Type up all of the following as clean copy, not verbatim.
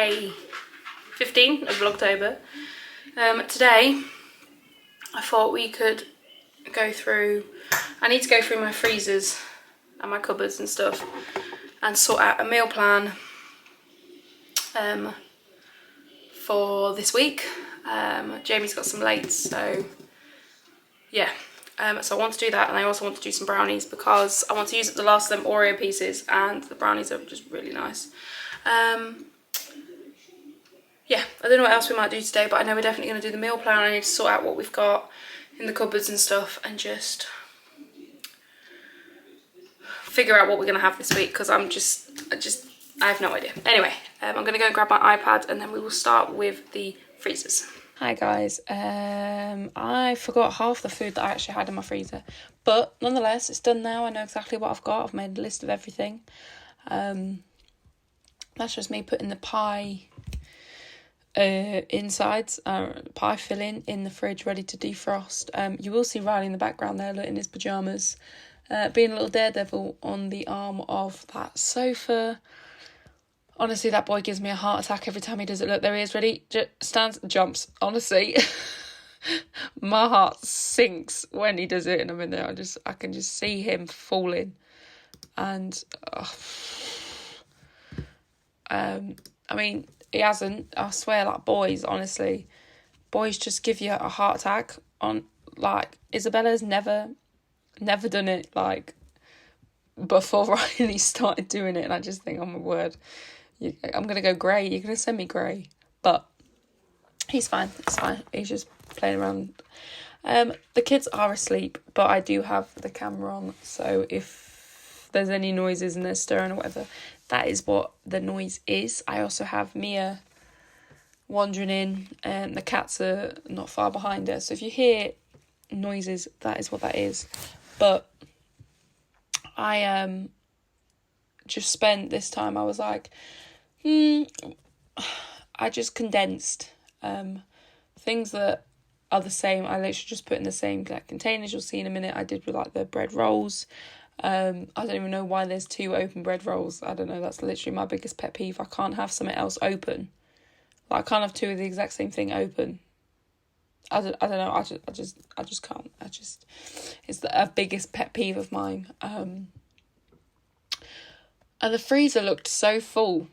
day 15 of Vlogtober. Today I thought we could go through, I need to go through my freezers and my cupboards and stuff and sort out a meal plan for this week. Jamie's got some lates, so yeah. So I want to do that, and I also want to do some brownies because I want to use the last of them Oreo pieces, and the brownies are just really nice. Yeah, I don't know what else we might do today, but I know we're definitely going to do the meal plan. I need to sort out what we've got in the cupboards and stuff and just figure out what we're going to have this week because I have no idea. Anyway, I'm going to go and grab my iPad and then we will start with the freezers. Hi guys, I forgot half the food that I actually had in my freezer, but nonetheless it's done now. I know exactly what I've got. I've made a list of everything. That's just me putting the pie insides, pie filling in the fridge ready to defrost. You will see Riley in the background there in his pyjamas, being a little daredevil on the arm of that sofa. Honestly, that boy gives me a heart attack every time he does it. Look, there he is, ready, stands, jumps. Honestly, my heart sinks when he does it and I'm in there. I can just see him falling. And I mean, he hasn't, I swear, like boys, honestly, boys just give you a heart attack on, like, Isabella's never done it, like, before Riley started doing it, and I just think, oh my word, I'm going to go grey, you're going to send me grey, but he's fine, it's fine, he's just playing around. The kids are asleep, but I do have the camera on, so if there's any noises and they're stirring or whatever, that is what the noise is. I also have Mia wandering in, and the cats are not far behind her. So if you hear noises, that is what that is. But I just spent this time, I was like, I just condensed things that are the same. I literally just put in the same like containers. You'll see in a minute. I did with like the bread rolls. I don't even know why there's 2 open bread rolls. I don't know, that's literally my biggest pet peeve. I can't have something else open. Like, I can't have 2 of the exact same thing open. I don't know, I just can't. It's a biggest pet peeve of mine. And the freezer looked so full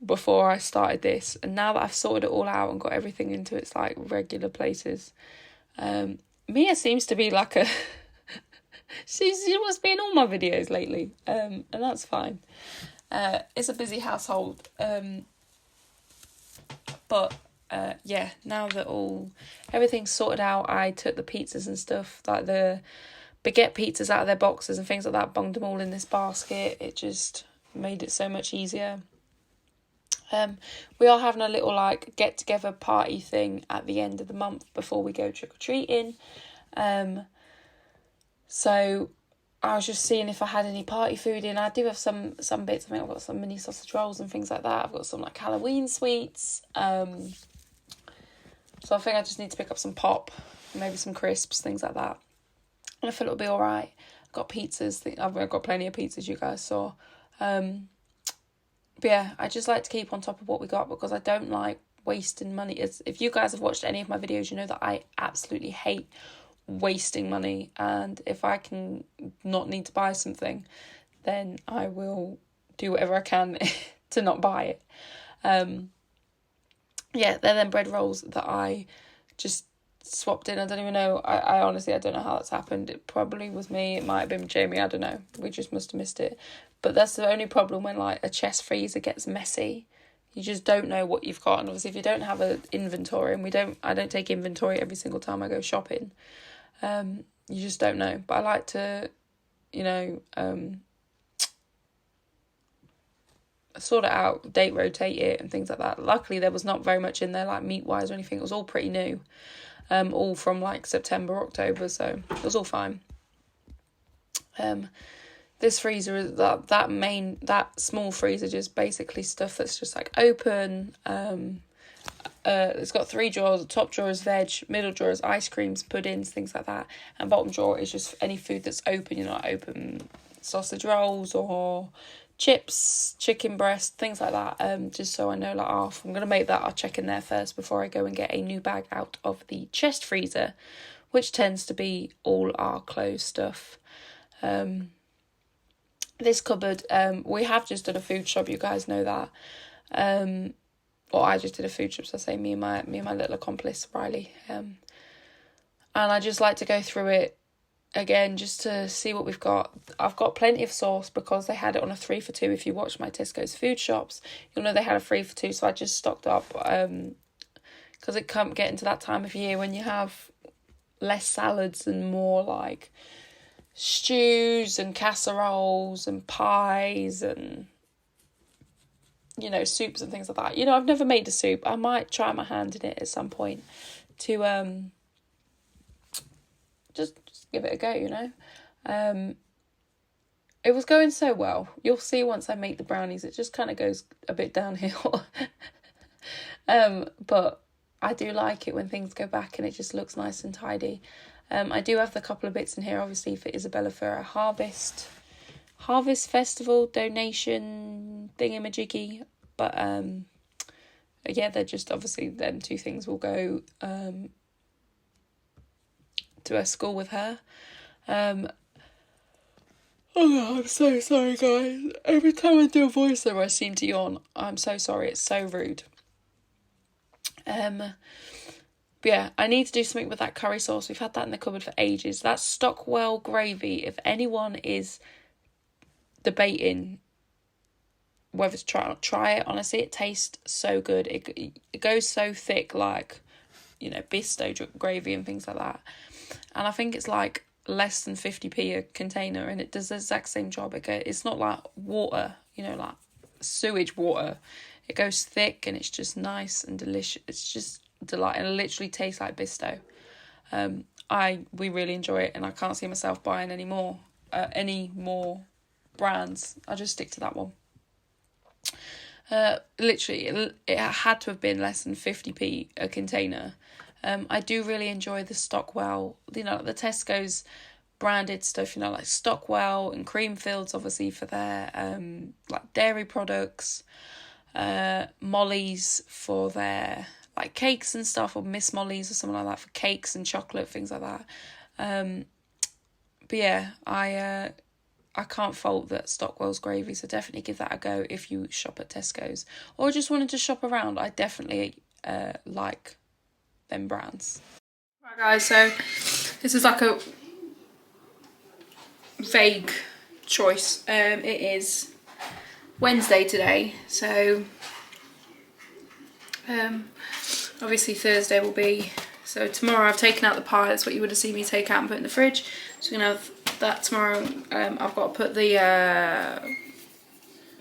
before I started this, and now that I've sorted it all out and got everything into its like regular places, Mia seems to be like a She must be in all my videos lately, and that's fine. It's a busy household, but yeah, now that everything's sorted out, I took the pizzas and stuff, like the baguette pizzas out of their boxes and things like that, bunged them all in this basket. It just made it so much easier. We are having a little like get together party thing at the end of the month before we go trick or treating. So I was just seeing if I had any party food in. I do have some bits. I think I've got some mini sausage rolls and things like that. I've got some like Halloween sweets. So I think I just need to pick up some pop, maybe some crisps, things like that. And I feel it'll be all right. I've got pizzas. I've got plenty of pizzas, you guys saw. But yeah, I just like to keep on top of what we got because I don't like wasting money. If you guys have watched any of my videos, you know that I absolutely hate wasting money, and if I can not need to buy something, then I will do whatever I can to not buy it. Yeah, they're them bread rolls that I just swapped in. I don't even know, I honestly, I don't know how that's happened. It probably was me, it might have been Jamie, I don't know, we just must have missed it. But that's the only problem when like a chest freezer gets messy. You just don't know what you've got, and obviously if you don't have an inventory, and I don't take inventory every single time I go shopping, you just don't know. But I like to, sort it out, date rotate it and things like that. Luckily there was not very much in there like meat wise or anything. It was all pretty new, all from like September, October, so it was all fine. This freezer is that small freezer, just basically stuff that's just like open. It's got 3 drawers. The top drawer is veg, middle drawer is ice creams, puddings, things like that, and bottom drawer is just any food that's open. Open sausage rolls or chips, chicken breast, things like that, just so I know, like, oh, if I'm going to make that, I'll check in there first before I go and get a new bag out of the chest freezer, which tends to be all our clothes stuff. This cupboard, we have just done a food shop, you guys know that. Well, I just did a food shop, so I say me and my little accomplice, Riley. And I just like to go through it again just to see what we've got. I've got plenty of sauce because they had it on a 3 for 2. If you watch my Tesco's food shops, you'll know they had a 3 for 2, so I just stocked up, because it can't get into that time of year when you have less salads and more like stews and casseroles and pies and, you know, soups and things like that. You know, I've never made a soup. I might try my hand in it at some point to just give it a go, you know. It was going so well. You'll see once I make the brownies, it just kind of goes a bit downhill. But I do like it when things go back and it just looks nice and tidy. I do have the couple of bits in here, obviously, for Isabella for a harvest festival donation thingamajiggy. But yeah, they're just, obviously, them two things will go to her school with her. Oh, I'm so sorry, guys. Every time I do a voiceover, I seem to yawn. I'm so sorry. It's so rude. But yeah, I need to do something with that curry sauce. We've had that in the cupboard for ages. That's Stockwell gravy. If anyone is debating whether to try it, honestly, it tastes so good. It goes so thick, like, you know, Bisto gravy and things like that. And I think it's like less than 50p a container, and it does the exact same job. It's not like water, you know, like sewage water. It goes thick and it's just nice and delicious. It's just delight, and it literally tastes like Bisto. We really enjoy it, and I can't see myself buying any more brands. I just stick to that one. Literally, it had to have been less than 50p a container. I do really enjoy the Stockwell, you know, the Tesco's branded stuff, you know, like Stockwell and Creamfields, obviously, for their like dairy products, Molly's for their like cakes and stuff, or Miss Molly's or something like that for cakes and chocolate, things like that. But yeah, I can't fault that Stockwell's gravy, so definitely give that a go if you shop at Tesco's or just wanted to shop around. I definitely like them brands. Right, guys, so this is like a vague choice. It is Wednesday today, so obviously Thursday will be, so tomorrow I've taken out the pie. That's what you would have seen me take out and put in the fridge, so we're gonna have that tomorrow. I've got to put the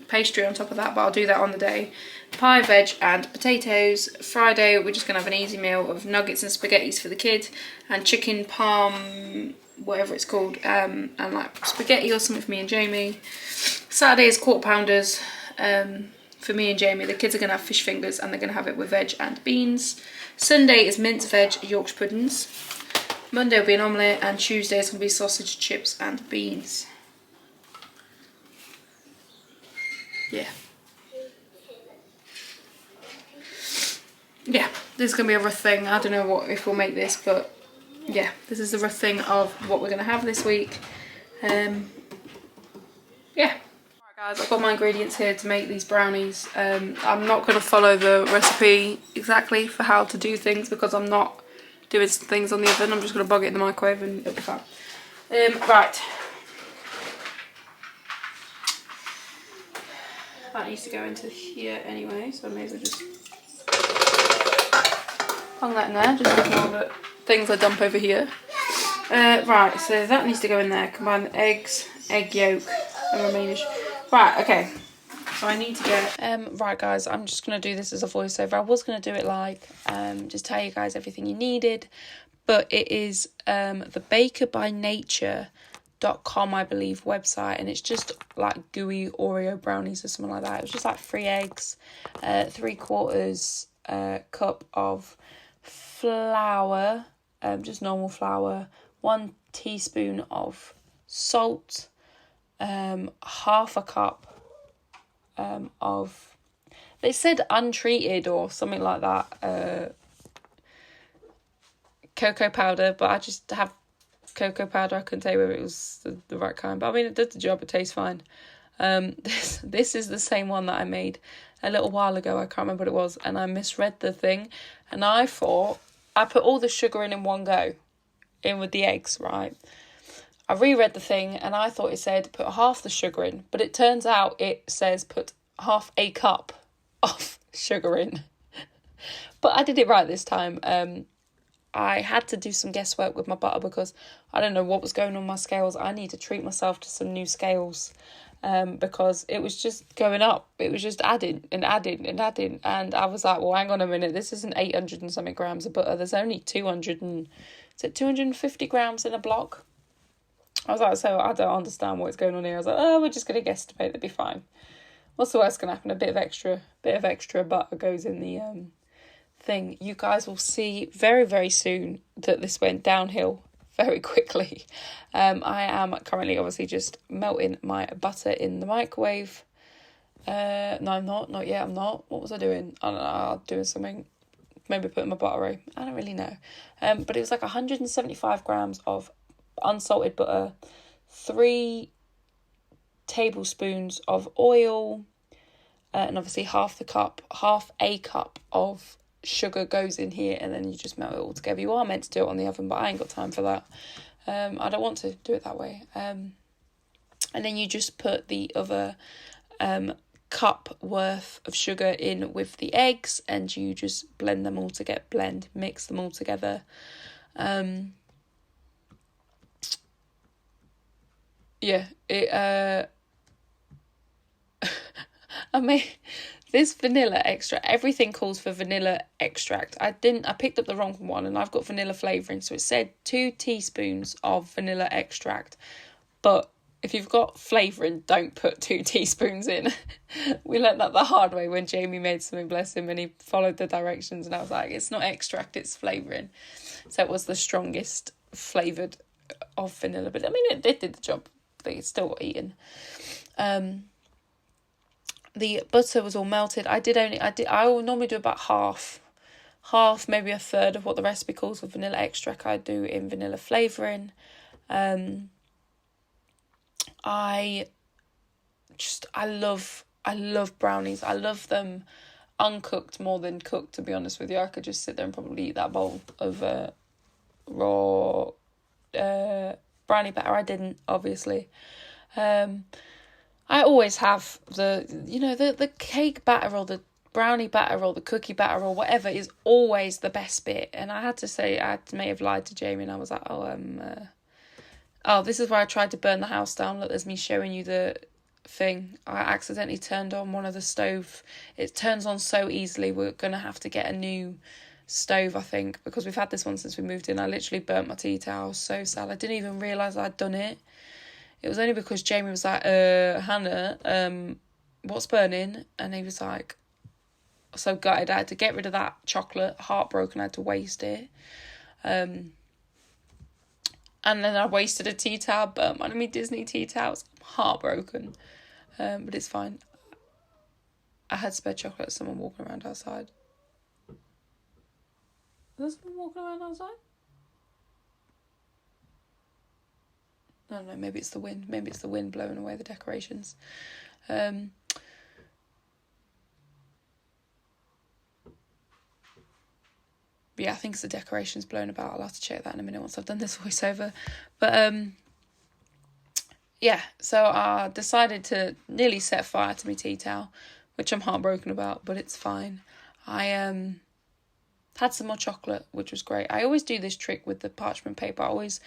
pastry on top of that, but I'll do that on the day. Pie, veg and potatoes. Friday we're just gonna have an easy meal of nuggets and spaghettis for the kid, and chicken parm, whatever it's called, and like spaghetti or something for me and Jamie. Saturday is quarter pounders for me and Jamie. The kids are gonna have fish fingers and they're gonna have it with veg and beans. Sunday is mince veg Yorkshire puddings. Monday will be an omelette, and Tuesday is gonna be sausage, chips and beans. Yeah. Yeah, this is going to be a rough thing. I don't know if we'll make this, but yeah, this is the rough thing of what we're going to have this week. Yeah. Alright guys, I've got my ingredients here to make these brownies. I'm not going to follow the recipe exactly for how to do things because I'm not doing things on the oven. I'm just going to bug it in the microwave and it'll be fine. Right. That needs to go into here anyway, so I may as well just hang that in there, just ignore the things I dump over here. Right, so that needs to go in there. Combine the eggs, egg yolk, and Romanish. Right, okay. So I need to get... right, guys, I'm just going to do this as a voiceover. I was going to do it live, just tell you guys everything you needed. But it is the bakerbynature.com, I believe, website, and it's just like gooey Oreo brownies or something like that. It was just like 3 eggs, 3/4 cup of flour, just normal flour, 1 teaspoon of salt, half a cup of, they said untreated or something like that, cocoa powder, but I just have cocoa powder. I couldn't tell you whether it was the right kind, but I mean, it did the job. It tastes fine. This is the same one that I made a little while ago. I can't remember what it was, and I misread the thing, and I thought I put all the sugar in one go, in with the eggs, right? I reread the thing, and I thought it said put half the sugar in, but it turns out it says put half a cup of sugar in. But I did it right this time. I had to do some guesswork with my butter because I don't know what was going on with my scales. I need to treat myself to some new scales, because it was just going up. It was just adding and adding and adding. And I was like, well, hang on a minute. This isn't 800 and something grams of butter. There's only 250 grams in a block? I was like, so I don't understand what's going on here. I was like, oh, we're just going to guesstimate. That'd be fine. What's the worst going to happen? A bit of extra butter goes in the thing. You guys will see very, very soon that this went downhill very quickly. I am currently obviously just melting my butter in the microwave. No, I'm not yet. I'm not. What was I doing? I don't know. I was doing something. Maybe putting my butter in. I don't really know. But it was like 175 grams of unsalted butter, 3 tablespoons of oil, and obviously half a cup of sugar goes in here, and then you just melt it all together. You are meant to do it on the oven, but I ain't got time for that. I don't want to do it that way. And then you just put the other cup worth of sugar in with the eggs, and you just blend them all together, mix them all together. I mean, this vanilla extract, everything calls for vanilla extract. I picked up the wrong one, and I've got vanilla flavouring, so it said 2 teaspoons of vanilla extract. But if you've got flavouring, don't put 2 teaspoons in. We learnt that the hard way when Jamie made something, bless him, and he followed the directions, and I was like, it's not extract, it's flavouring. So it was the strongest flavoured of vanilla, but I mean, it did the job. It's still got eaten. The butter was all melted. I will normally do about half, maybe a third of what the recipe calls for vanilla extract. I do in vanilla flavouring. I love brownies. I love them uncooked more than cooked, to be honest with you. I could just sit there and probably eat that bowl of raw brownie batter. I didn't, obviously. I always have the cake batter or the brownie batter or the cookie batter or whatever is always the best bit. And I had to say, I may have lied to Jamie, and I was like, this is where I tried to burn the house down. Look, there's me showing you the thing. I accidentally turned on one of the stove. It turns on so easily. We're going to have to get a new stove, I think, because we've had this one since we moved in. I literally burnt my tea towel. So sad. I didn't even realise I'd done it. It was only because Jamie was like, Hannah, what's burning? And he was like, so gutted. I had to get rid of that chocolate. Heartbroken. I had to waste it. And then I wasted a tea towel. Burnt one of my Disney tea towels. I'm heartbroken. But it's fine. I had spare chocolate. Someone walking around outside. Is there someone walking around outside? No, maybe it's the wind. Maybe it's the wind blowing away the decorations. Yeah, I think it's the decorations blown about. I'll have to check that in a minute once I've done this voiceover. But yeah, so I decided to nearly set fire to my tea towel, which I'm heartbroken about, but it's fine. I had some more chocolate, which was great. I always do this trick with the parchment paper. I always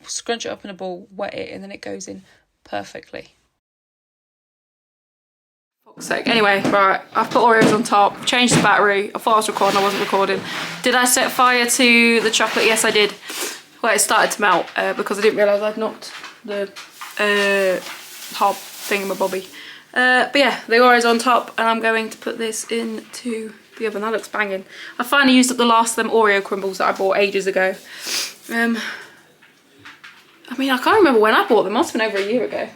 scrunch it up in a ball, wet it, and then it goes in perfectly. Fuck's sake. Anyway, right, I've put Oreos on top, changed the battery. I thought I was recording, I wasn't recording. Did I set fire to the chocolate? Yes, I did. Well, it started to melt because I didn't realise I'd knocked the hob thingamabobby. But yeah, the Oreos on top, and I'm going to put this into the oven. That looks banging. I finally used up the last of them Oreo crumbles that I bought ages ago. I mean, I can't remember when I bought them. It must have been over a year ago.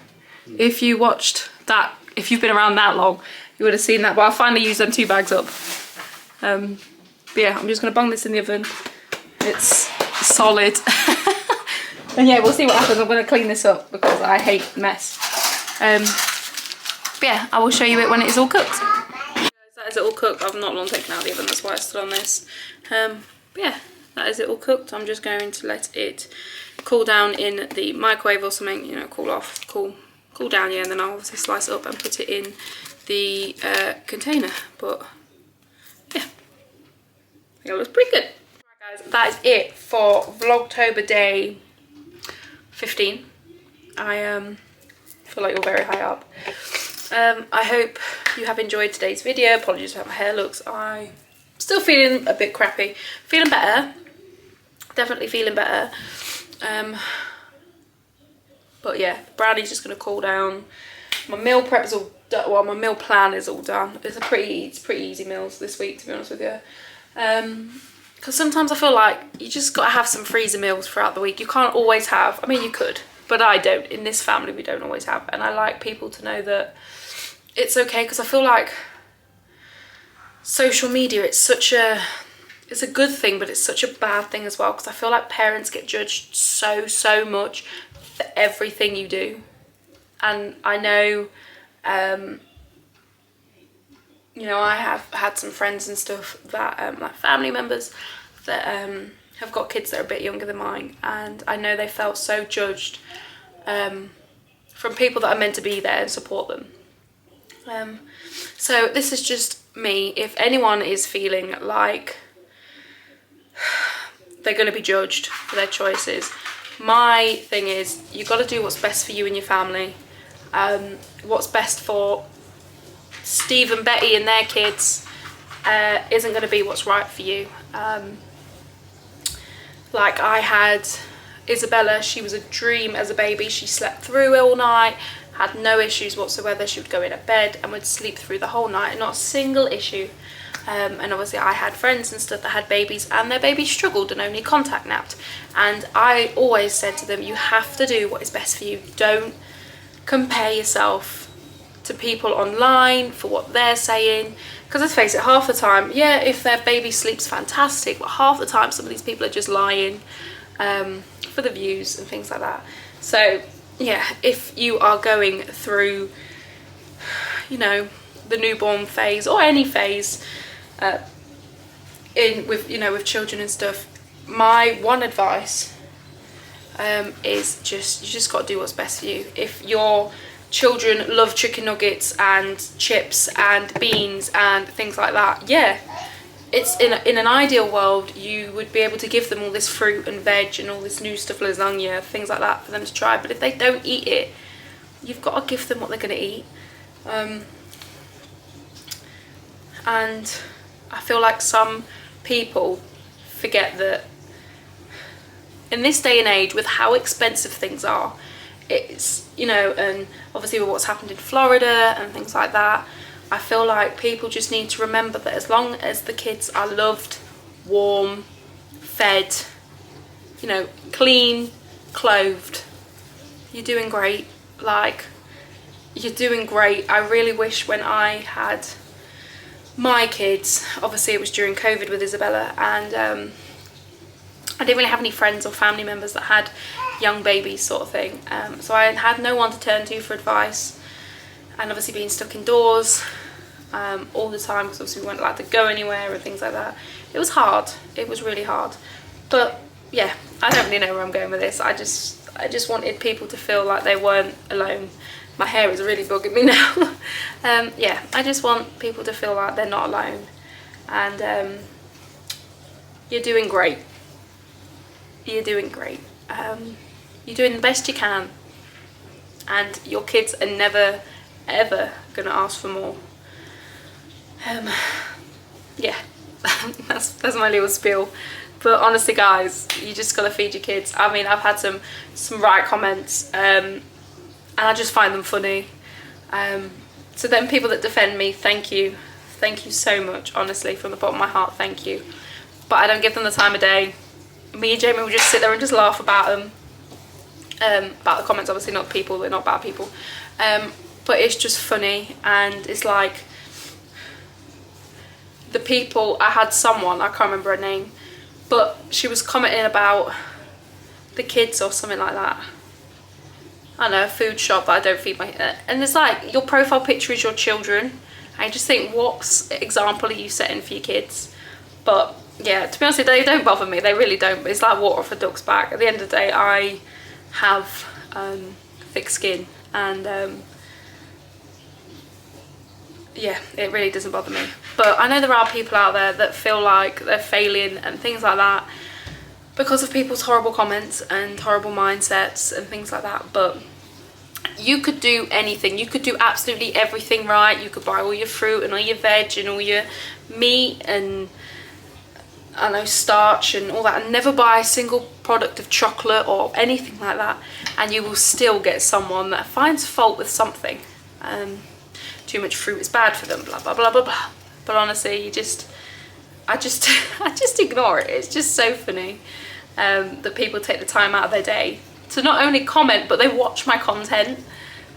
If you watched that if you've been around that long, you would have seen that. But I finally used them 2 bags up. But yeah, I'm just gonna bung this in the oven. It's solid. And yeah, we'll see what happens. I'm gonna clean this up because I hate mess. But yeah, I will show you it when it is all cooked. That is it all cooked. I've not long taken out the oven, that's why it's still on this. But yeah, that is it all cooked. I'm just going to let it cool down in the microwave or something, you know, cool off, cool down, yeah, and then I'll obviously slice it up and put it in the container. But yeah, I think it looks pretty good. Right, guys, that is it for Vlogtober day 15. I feel like you're very high up. I hope you have enjoyed today's video. Apologies for how my hair looks. I'm still feeling a bit crappy. Feeling better. Definitely feeling better. But yeah, the brownie's just going to cool down. My meal prep is all done. Well, my meal plan is all done. It's pretty easy meals this week, to be honest with you. Because sometimes I feel like you just got to have some freezer meals throughout the week. You can't always have. I mean, you could, but I don't. In this family, we don't always have. And I like people to know that it's okay, because I feel like social media, it's a good thing, but it's such a bad thing as well, because I feel like parents get judged so much for everything you do. And I know, you know, I have had some friends and stuff that, like family members that have got kids that are a bit younger than mine, and I know they felt so judged from people that are meant to be there and support them. So this is just me. If anyone is feeling like they're going to be judged for their choices, my thing is, you've got to do what's best for you and your family. What's best for Steve and Betty and their kids isn't going to be what's right for you. Like I had Isabella, she was a dream as a baby. She slept through all night, had no issues whatsoever. She would go in at bed and would sleep through the whole night, not a single issue. And obviously I had friends and stuff that had babies and their babies struggled and only contact napped. And I always said to them, you have to do what is best for you. Don't compare yourself to people online for what they're saying. Because let's face it, half the time, yeah, if their baby sleeps fantastic, but half the time some of these people are just lying for the views and things like that. So yeah, if you are going through, you know, the newborn phase or any phase with children and stuff, my one advice is you just got to do what's best for you. If your children love chicken nuggets and chips and beans and things like that, yeah, it's in an ideal world you would be able to give them all this fruit and veg and all this new stuff, lasagna, things like that, for them to try. But if they don't eat it, you've got to give them what they're going to eat. And I feel like some people forget that in this day and age, with how expensive things are, it's, you know, and obviously with what's happened in Florida and things like that, I feel like people just need to remember that as long as the kids are loved, warm, fed, you know, clean, clothed, you're doing great. Like, you're doing great. I really wish when I had my kids, obviously it was during COVID with Isabella, and I didn't really have any friends or family members that had young babies sort of thing. So I had no one to turn to for advice, and obviously being stuck indoors all the time, because obviously we weren't allowed to go anywhere and things like that. It was hard. It was really hard. But yeah, I don't really know where I'm going with this. I just wanted people to feel like they weren't alone. My hair is really bugging me now. Yeah, I just want people to feel like they're not alone. And you're doing great. You're doing great. You're doing the best you can. And your kids are never, ever going to ask for more. Yeah, that's my little spiel. But honestly, guys, you just got to feed your kids. I mean, I've had some right comments. And I just find them funny. So then people that defend me, thank you. Thank you so much, honestly, from the bottom of my heart, thank you. But I don't give them the time of day. Me and Jamie will just sit there and just laugh about them. About the comments, obviously not people, they're not bad people. but it's just funny. And it's like the people, I had someone, I can't remember her name, but she was commenting about the kids or something like that. I don't know, a food shop that I don't feed my, and it's like, your profile picture is your children. I just think, what example are you setting for your kids? But yeah, to be honest, they don't bother me, they really don't. But it's like water off a duck's back. At the end of the day, I have thick skin, and yeah, it really doesn't bother me. But I know there are people out there that feel like they're failing and things like that because of people's horrible comments and horrible mindsets and things like that. But you could do anything. You could do absolutely everything right. You could buy all your fruit and all your veg and all your meat and, I don't know, starch and all that, and never buy a single product of chocolate or anything like that, and you will still get someone that finds fault with something. Too much fruit is bad for them, blah blah blah blah blah. But honestly, I just ignore it. It's just so funny that people take the time out of their day to not only comment, but they watch my content,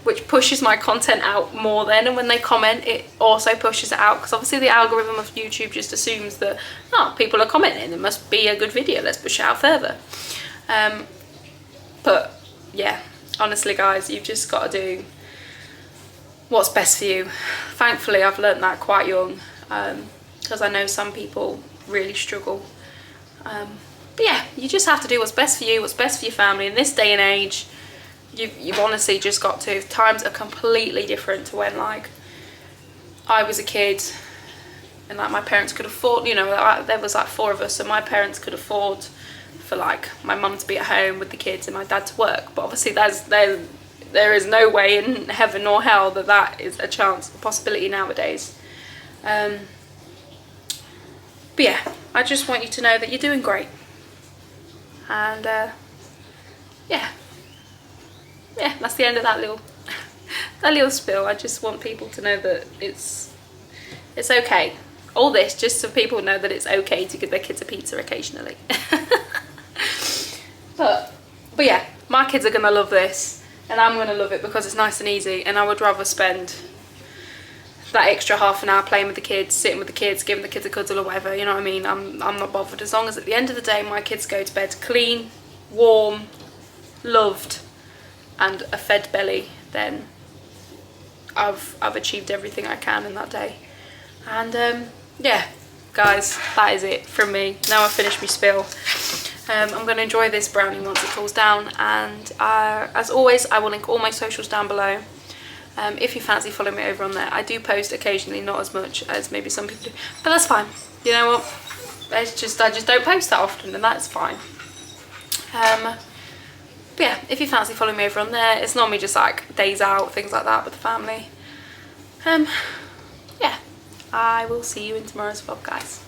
which pushes my content out more then. And when they comment, it also pushes it out, because obviously the algorithm of YouTube just assumes that, oh, people are commenting, it must be a good video, let's push it out further. But yeah, honestly guys, you've just got to do what's best for you. Thankfully I've learnt that quite young, because I know some people really struggle. But yeah, you just have to do what's best for you, what's best for your family. In this day and age, you've honestly just got to. Times are completely different to when, like, I was a kid and like my parents could afford, you know, there was like 4 of us, so my parents could afford for like my mum to be at home with the kids and my dad to work. But obviously there is no way in heaven or hell that that is a chance, a possibility nowadays. But yeah, I just want you to know that you're doing great. And yeah, that's the end of that little spiel. I just want people to know that it's okay. All this just so people know that it's okay to give their kids a pizza occasionally. but yeah, my kids are gonna love this, and I'm gonna love it because it's nice and easy. And I would rather spend that extra half an hour playing with the kids, sitting with the kids, giving the kids a cuddle or whatever, you know what I mean? I'm not bothered, as long as at the end of the day my kids go to bed clean, warm, loved, and a fed belly, then I've achieved everything I can in that day. And yeah, guys, that is it from me. Now I've finished my spill. I'm going to enjoy this brownie once it cools down, and as always, I will link all my socials down below. If you fancy following me over on there. I do post occasionally, not as much as maybe some people do, but that's fine. You know what? I just don't post that often, and that's fine. But yeah, if you fancy following me over on there, it's normally just like days out, things like that with the family. Yeah, I will see you in tomorrow's vlog, guys.